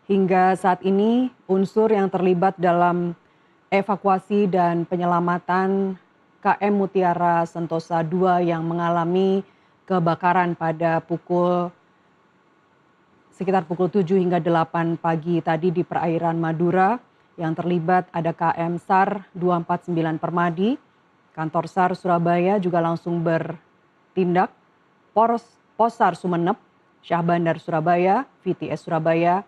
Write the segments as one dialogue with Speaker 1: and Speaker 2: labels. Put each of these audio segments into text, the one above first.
Speaker 1: Hingga saat ini unsur yang terlibat dalam evakuasi dan penyelamatan KM Mutiara Sentosa II yang mengalami kebakaran pada sekitar pukul 7 hingga 8 pagi tadi di perairan Madura. Yang terlibat ada KM SAR 249 Permadi, kantor SAR Surabaya juga langsung bertindak, Posar Sumeneb, Syah Bandar Surabaya, VTS Surabaya,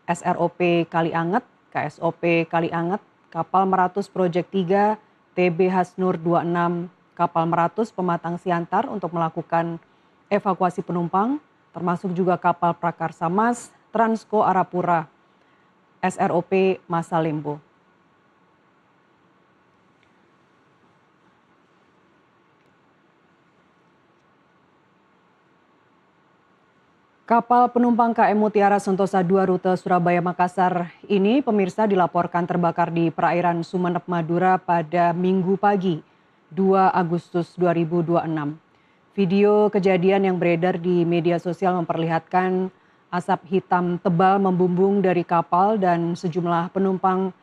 Speaker 1: SROP Kalianget, KSOP Kalianget, Kapal Meratus Project 3, TB Hasnur 26, Kapal Meratus Pematang Siantar untuk melakukan evakuasi penumpang, termasuk juga kapal Prakarsa Mas, Transco Arapura, SROP Masalimbo. Kapal penumpang KM Mutiara Sentosa II rute Surabaya-Makassar ini pemirsa dilaporkan terbakar di perairan Sumeneb, Madura pada Minggu pagi 2 Agustus 2026. Video kejadian yang beredar di media sosial memperlihatkan asap hitam tebal membumbung dari kapal dan sejumlah penumpang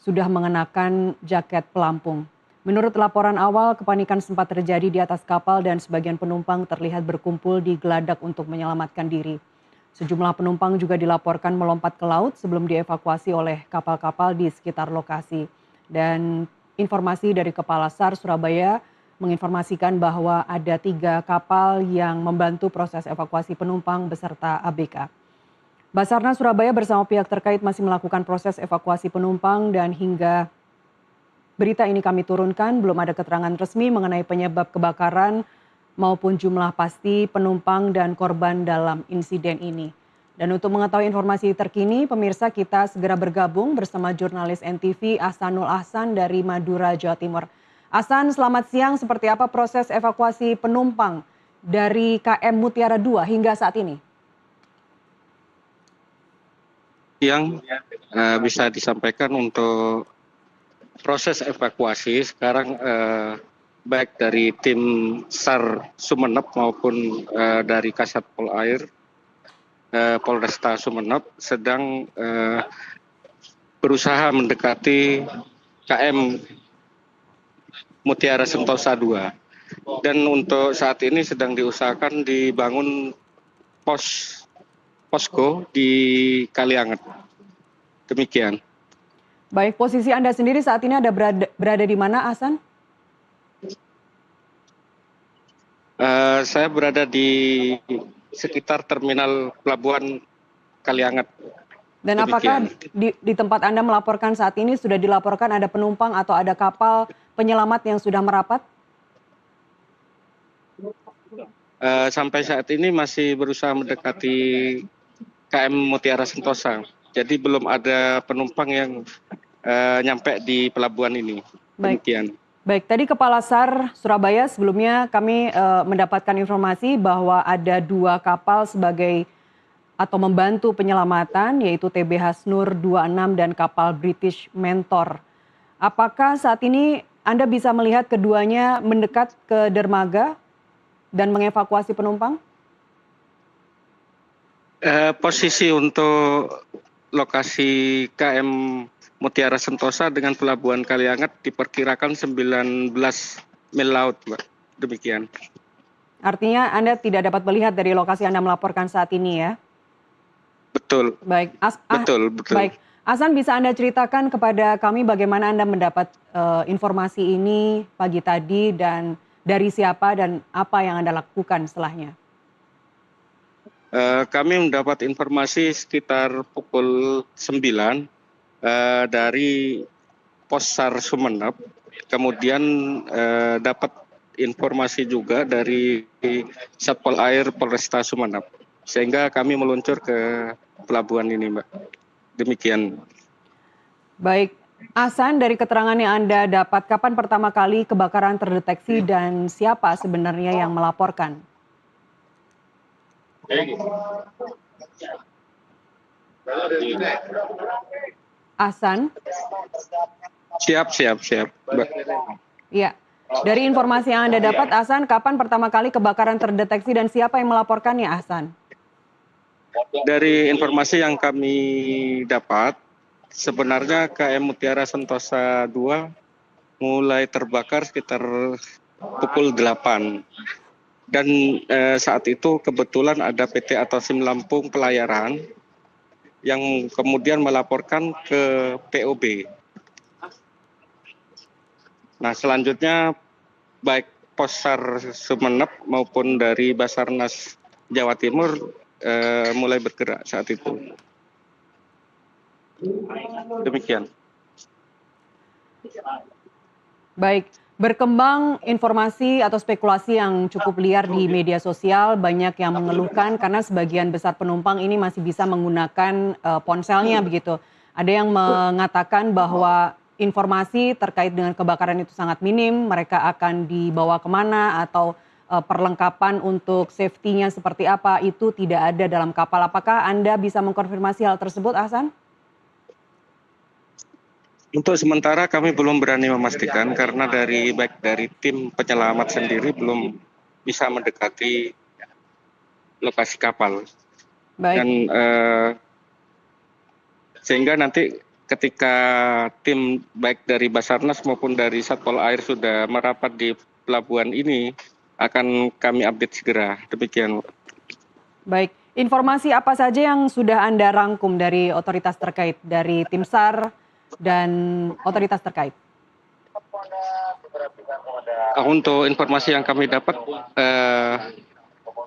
Speaker 1: sudah mengenakan jaket pelampung. Menurut laporan awal, kepanikan sempat terjadi di atas kapal dan sebagian penumpang terlihat berkumpul di geladak untuk menyelamatkan diri. Sejumlah penumpang juga dilaporkan melompat ke laut sebelum dievakuasi oleh kapal-kapal di sekitar lokasi. Dan informasi dari Kepala SAR Surabaya menginformasikan bahwa ada 3 kapal yang membantu proses evakuasi penumpang beserta ABK. Basarnas Surabaya bersama pihak terkait masih melakukan proses evakuasi penumpang dan hingga berita ini kami turunkan, belum ada keterangan resmi mengenai penyebab kebakaran maupun jumlah pasti penumpang dan korban dalam insiden ini. Dan untuk mengetahui informasi terkini, pemirsa kita segera bergabung bersama jurnalis NTV Ahsanul Ahsan dari Madura, Jawa Timur. Ahsan, selamat siang. Seperti apa proses evakuasi penumpang dari KM Mutiara II hingga saat ini?
Speaker 2: Yang bisa disampaikan untuk proses evakuasi sekarang baik dari tim SAR Sumeneb maupun dari Kasat Pol Air Polresta Sumeneb sedang berusaha mendekati KM Mutiara Sentosa II. Dan untuk saat ini sedang diusahakan dibangun posko di Kalianget. Demikian.
Speaker 1: Baik, posisi Anda sendiri saat ini ada berada di mana, Ahsan?
Speaker 2: Saya berada di sekitar terminal pelabuhan Kalianget.
Speaker 1: Dan apakah di tempat Anda melaporkan saat ini sudah dilaporkan ada penumpang atau ada kapal penyelamat yang sudah merapat?
Speaker 2: Sampai saat ini masih berusaha mendekati KM Mutiara Sentosa. Jadi belum ada penumpang yang nyampe di pelabuhan ini. Demikian.
Speaker 1: Baik, tadi Kepala SAR Surabaya sebelumnya kami mendapatkan informasi bahwa ada 2 kapal sebagai atau membantu penyelamatan, yaitu TB Hasnur 26 dan kapal British Mentor. Apakah saat ini Anda bisa melihat keduanya mendekat ke dermaga dan mengevakuasi penumpang?
Speaker 2: Posisi untuk lokasi KM Mutiara Sentosa dengan pelabuhan Kalianget diperkirakan 19 mil laut, Mbak. Demikian.
Speaker 1: Artinya Anda tidak dapat melihat dari lokasi Anda melaporkan saat ini ya?
Speaker 2: Betul.
Speaker 1: Baik,
Speaker 2: betul.
Speaker 1: Baik, Ahsan, bisa Anda ceritakan kepada kami bagaimana Anda mendapat informasi ini pagi tadi dan dari siapa dan apa yang Anda lakukan setelahnya?
Speaker 2: Kami mendapat informasi sekitar pukul 9 dari Posar Sumeneb, kemudian dapat informasi juga dari Satpol Air Polresta Sumeneb, sehingga kami meluncur ke pelabuhan ini, Mbak. Demikian.
Speaker 1: Baik, Ahsan, dari keterangan yang Anda dapat, kapan pertama kali kebakaran terdeteksi dan siapa sebenarnya yang melaporkan? Ahsan?
Speaker 2: Siap.
Speaker 1: Iya. Dari informasi yang Anda dapat, Ahsan, kapan pertama kali kebakaran terdeteksi dan siapa yang melaporkannya, Ahsan?
Speaker 2: Dari informasi yang kami dapat, sebenarnya KM Mutiara Sentosa 2 mulai terbakar sekitar pukul 8. Dan saat itu kebetulan ada PT Atasim Lampung Pelayaran yang kemudian melaporkan ke POB. Nah, selanjutnya baik Posar Sumeneb maupun dari Basarnas Jawa Timur mulai bergerak saat itu. Demikian.
Speaker 1: Baik, berkembang informasi atau spekulasi yang cukup liar di media sosial, banyak yang mengeluhkan karena sebagian besar penumpang ini masih bisa menggunakan ponselnya begitu. Ada yang mengatakan bahwa informasi terkait dengan kebakaran itu sangat minim, mereka akan dibawa kemana atau perlengkapan untuk safety-nya seperti apa, itu tidak ada dalam kapal. Apakah Anda bisa mengkonfirmasi hal tersebut, Ahsan?
Speaker 2: Untuk sementara kami belum berani memastikan karena baik dari tim penyelamat sendiri belum bisa mendekati lokasi kapal.
Speaker 1: Baik.
Speaker 2: Dan sehingga nanti ketika tim baik dari Basarnas maupun dari Satpol Air sudah merapat di pelabuhan ini, akan kami update segera. Demikian.
Speaker 1: Baik, informasi apa saja yang sudah Anda rangkum dari otoritas terkait, dari tim SAR dan otoritas terkait?
Speaker 2: Untuk informasi yang kami dapat,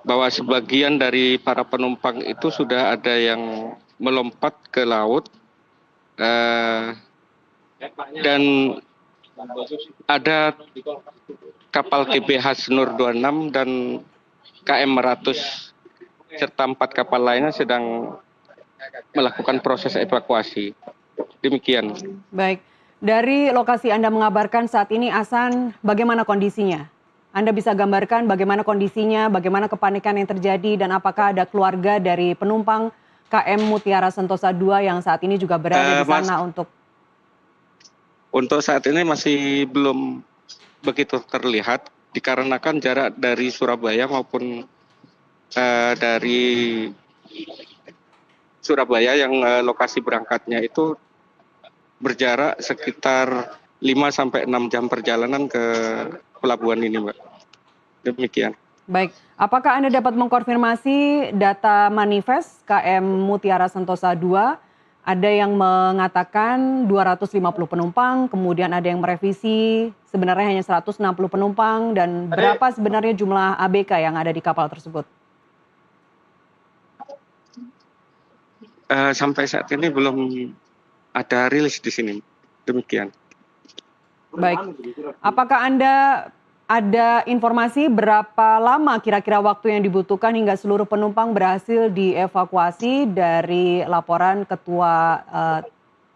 Speaker 2: bahwa sebagian dari para penumpang itu sudah ada yang melompat ke laut, dan ada kapal TBH Senur 26 dan KM Meratus serta 4 kapal lainnya sedang melakukan proses evakuasi. Demikian.
Speaker 1: Baik, dari lokasi Anda mengabarkan saat ini, Ahsan, bagaimana kondisinya? Anda bisa gambarkan bagaimana kondisinya, bagaimana kepanikan yang terjadi, dan apakah ada keluarga dari penumpang KM Mutiara Sentosa 2 yang saat ini juga berada di sana
Speaker 2: Untuk saat ini masih belum begitu terlihat, dikarenakan jarak dari Surabaya maupun dari Surabaya yang lokasi berangkatnya itu berjarak sekitar 5-6 jam perjalanan ke pelabuhan ini, Mbak. Demikian.
Speaker 1: Baik, apakah Anda dapat mengkonfirmasi data manifest KM Mutiara Sentosa 2? Ada yang mengatakan 250 penumpang, kemudian ada yang merevisi sebenarnya hanya 160 penumpang, dan berapa sebenarnya jumlah ABK yang ada di kapal tersebut?
Speaker 2: Sampai saat ini belum ada rilis di sini. Demikian.
Speaker 1: Baik, apakah Anda ada informasi berapa lama kira-kira waktu yang dibutuhkan hingga seluruh penumpang berhasil dievakuasi? Dari laporan Ketua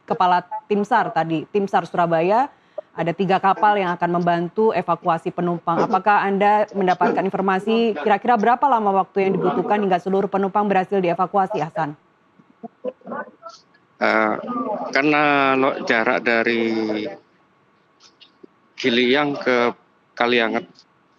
Speaker 1: Kepala Tim SAR tadi, Tim SAR Surabaya, ada 3 kapal yang akan membantu evakuasi penumpang. Apakah Anda mendapatkan informasi kira-kira berapa lama waktu yang dibutuhkan hingga seluruh penumpang berhasil dievakuasi, Ahsan?
Speaker 2: Karena jarak dari Giliang ke Kalianget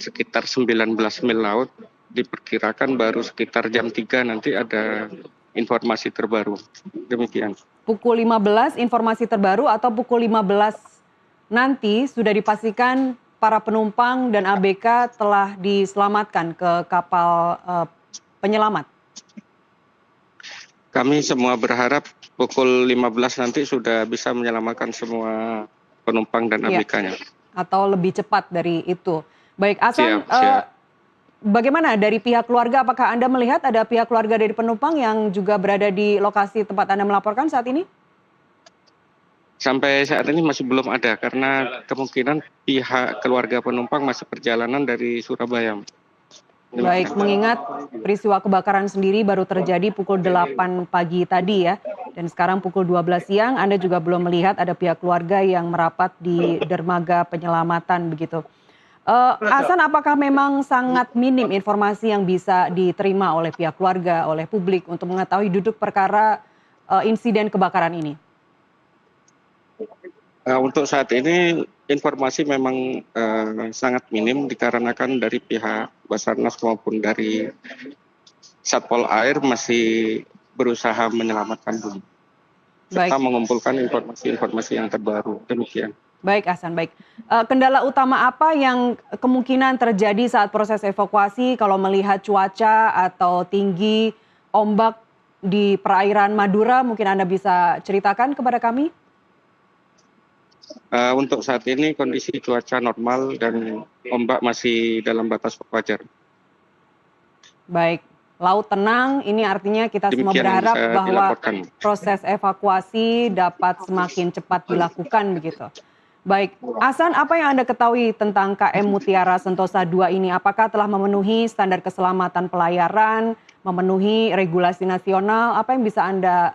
Speaker 2: sekitar 19 mil laut, diperkirakan baru sekitar jam 3 nanti ada informasi terbaru. Demikian.
Speaker 1: Pukul 15 informasi terbaru atau pukul 15 nanti sudah dipastikan para penumpang dan ABK telah diselamatkan ke kapal penyelamat? Kami
Speaker 2: semua berharap pukul 15 nanti sudah bisa menyelamatkan semua penumpang dan ABK-nya.
Speaker 1: Atau lebih cepat dari itu. Baik, Ahsan, bagaimana dari pihak keluarga? Apakah Anda melihat ada pihak keluarga dari penumpang yang juga berada di lokasi tempat Anda melaporkan saat ini?
Speaker 2: Sampai saat ini masih belum ada, karena kemungkinan pihak keluarga penumpang masih perjalanan dari Surabaya.
Speaker 1: Baik, mengingat peristiwa kebakaran sendiri baru terjadi pukul 8 pagi tadi ya, dan sekarang pukul 12 siang, Anda juga belum melihat ada pihak keluarga yang merapat di dermaga penyelamatan begitu. Ahsan, apakah memang sangat minim informasi yang bisa diterima oleh pihak keluarga, oleh publik untuk mengetahui duduk perkara insiden kebakaran ini?
Speaker 2: Untuk saat ini informasi memang sangat minim dikarenakan dari pihak Basarnas maupun dari Satpol Air masih berusaha menyelamatkan dulu, serta
Speaker 1: Baik.
Speaker 2: mengumpulkan informasi-informasi yang terbaru. Demikian.
Speaker 1: Baik, Ahsan, baik. Kendala utama apa yang kemungkinan terjadi saat proses evakuasi kalau melihat cuaca atau tinggi ombak di perairan Madura? Mungkin Anda bisa ceritakan kepada kami?
Speaker 2: Untuk saat ini kondisi cuaca normal dan ombak masih dalam batas wajar.
Speaker 1: Baik, laut tenang, ini artinya kita semua
Speaker 2: Demikian yang
Speaker 1: berharap
Speaker 2: bisa
Speaker 1: bahwa
Speaker 2: dilaporkan.
Speaker 1: proses evakuasi dapat semakin cepat dilakukan begitu. Baik, Ahsan, apa yang Anda ketahui tentang KM Mutiara Sentosa II ini? Apakah telah memenuhi standar keselamatan pelayaran, memenuhi regulasi nasional? Apa yang bisa Anda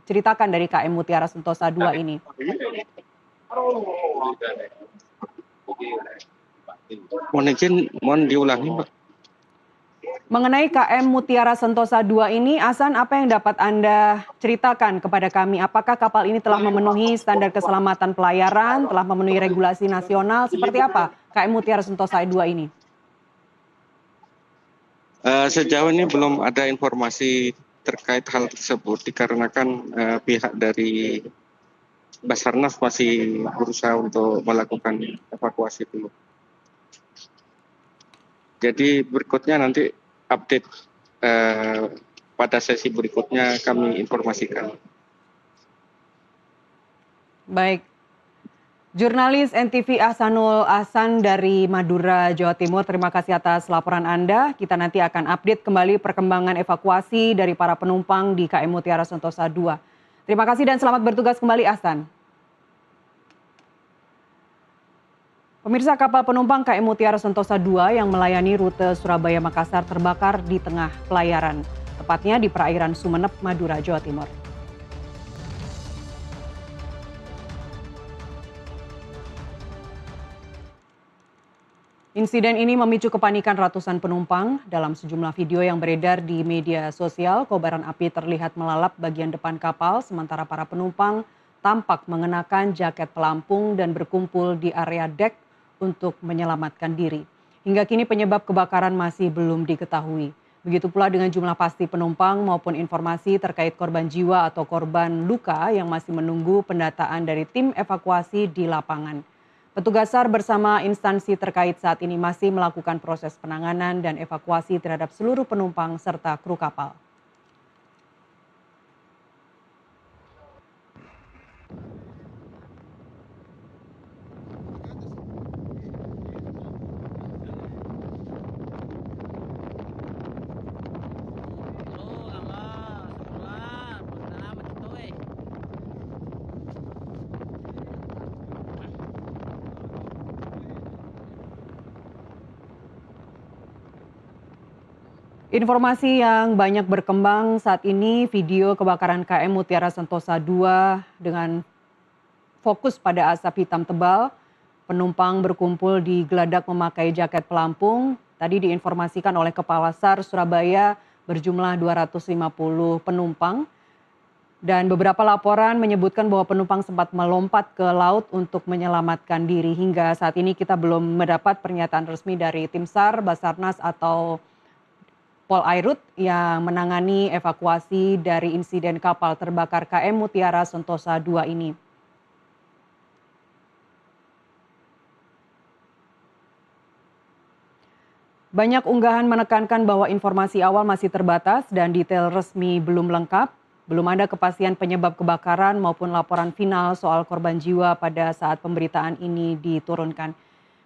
Speaker 1: ceritakan dari KM Mutiara Sentosa II ini?
Speaker 2: Mohon izin, mohon diulangi, Mbak.
Speaker 1: Mengenai KM Mutiara Sentosa II ini, Ahsan, apa yang dapat Anda ceritakan kepada kami? Apakah kapal ini telah memenuhi standar keselamatan pelayaran, telah memenuhi regulasi nasional? Seperti apa KM Mutiara Sentosa II ini?
Speaker 2: Sejauh ini belum ada informasi terkait hal tersebut dikarenakan pihak dari Basarnas masih berusaha untuk melakukan evakuasi dulu. Jadi berikutnya nanti update pada sesi berikutnya kami informasikan.
Speaker 1: Baik. Jurnalis NTV Ahsanul Ahsan dari Madura, Jawa Timur, terima kasih atas laporan Anda. Kita nanti akan update kembali perkembangan evakuasi dari para penumpang di KM Mutiara Sentosa II. Terima kasih dan selamat bertugas kembali, Ahsan. Pemirsa, kapal penumpang KM Mutiara Sentosa II yang melayani rute Surabaya-Makassar terbakar di tengah pelayaran, tepatnya di perairan Sumeneb, Madura, Jawa Timur. Insiden ini memicu kepanikan ratusan penumpang. Dalam sejumlah video yang beredar di media sosial, kobaran api terlihat melalap bagian depan kapal, sementara para penumpang tampak mengenakan jaket pelampung dan berkumpul di area dek untuk menyelamatkan diri. Hingga kini penyebab kebakaran masih belum diketahui. Begitu pula dengan jumlah pasti penumpang maupun informasi terkait korban jiwa atau korban luka yang masih menunggu pendataan dari tim evakuasi di lapangan. Petugas SAR bersama instansi terkait saat ini masih melakukan proses penanganan dan evakuasi terhadap seluruh penumpang serta kru kapal. Informasi yang banyak berkembang saat ini, video kebakaran KM Mutiara Sentosa II dengan fokus pada asap hitam tebal, penumpang berkumpul di geladak memakai jaket pelampung. Tadi diinformasikan oleh Kepala SAR Surabaya berjumlah 250 penumpang. Dan beberapa laporan menyebutkan bahwa penumpang sempat melompat ke laut untuk menyelamatkan diri. Hingga saat ini kita belum mendapat pernyataan resmi dari tim SAR, Basarnas atau Polairut yang menangani evakuasi dari insiden kapal terbakar KM Mutiara Sentosa II ini. Banyak unggahan menekankan bahwa informasi awal masih terbatas dan detail resmi belum lengkap. Belum ada kepastian penyebab kebakaran maupun laporan final soal korban jiwa pada saat pemberitaan ini diturunkan.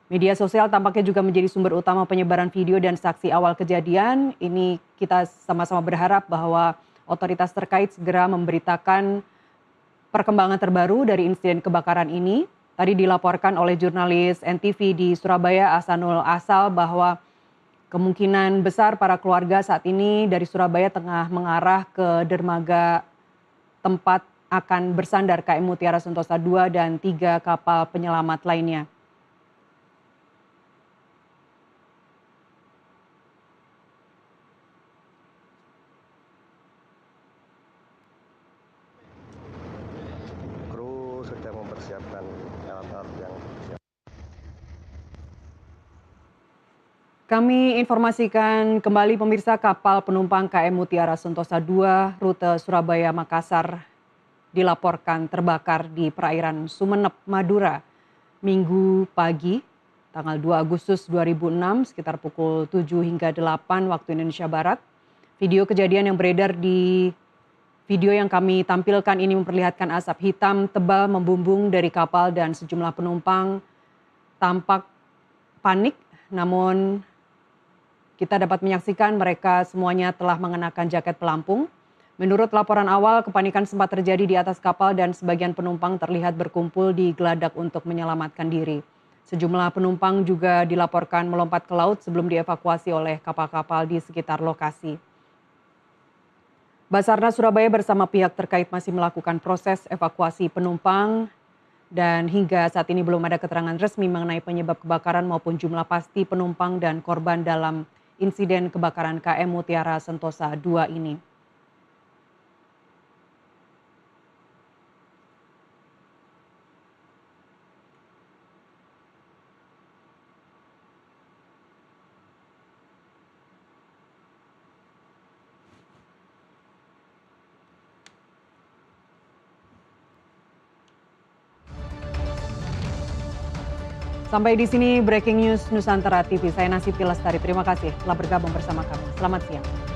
Speaker 1: Media sosial tampaknya juga menjadi sumber utama penyebaran video dan saksi awal kejadian. Ini kita sama-sama berharap bahwa otoritas terkait segera memberitakan perkembangan terbaru dari insiden kebakaran ini. Tadi dilaporkan oleh jurnalis NTV di Surabaya, Ahsanul Ahsan, bahwa kemungkinan besar para keluarga saat ini dari Surabaya tengah mengarah ke dermaga tempat akan bersandar KM Mutiara Sentosa II dan 3 kapal penyelamat lainnya.
Speaker 3: Kru sudah mempersiapkan alat-alat yang siap.
Speaker 1: Kami informasikan kembali pemirsa, kapal penumpang KM Mutiara Sentosa 2 rute Surabaya Makassar dilaporkan terbakar di perairan Sumeneb, Madura, Minggu pagi, tanggal 2 Agustus 2006 sekitar pukul 7 hingga 8 waktu Indonesia Barat. Video kejadian yang beredar di video yang kami tampilkan ini memperlihatkan asap hitam tebal membumbung dari kapal dan sejumlah penumpang tampak panik, namun kita dapat menyaksikan mereka semuanya telah mengenakan jaket pelampung. Menurut laporan awal, kepanikan sempat terjadi di atas kapal dan sebagian penumpang terlihat berkumpul di geladak untuk menyelamatkan diri. Sejumlah penumpang juga dilaporkan melompat ke laut sebelum dievakuasi oleh kapal-kapal di sekitar lokasi. Basarnas Surabaya bersama pihak terkait masih melakukan proses evakuasi penumpang dan hingga saat ini belum ada keterangan resmi mengenai penyebab kebakaran maupun jumlah pasti penumpang dan korban dalam insiden kebakaran KM Mutiara Sentosa 2 ini. Sampai di sini breaking news Nusantara TV. Saya Nasiti Lestari. Terima kasih telah bergabung bersama kami. Selamat siang.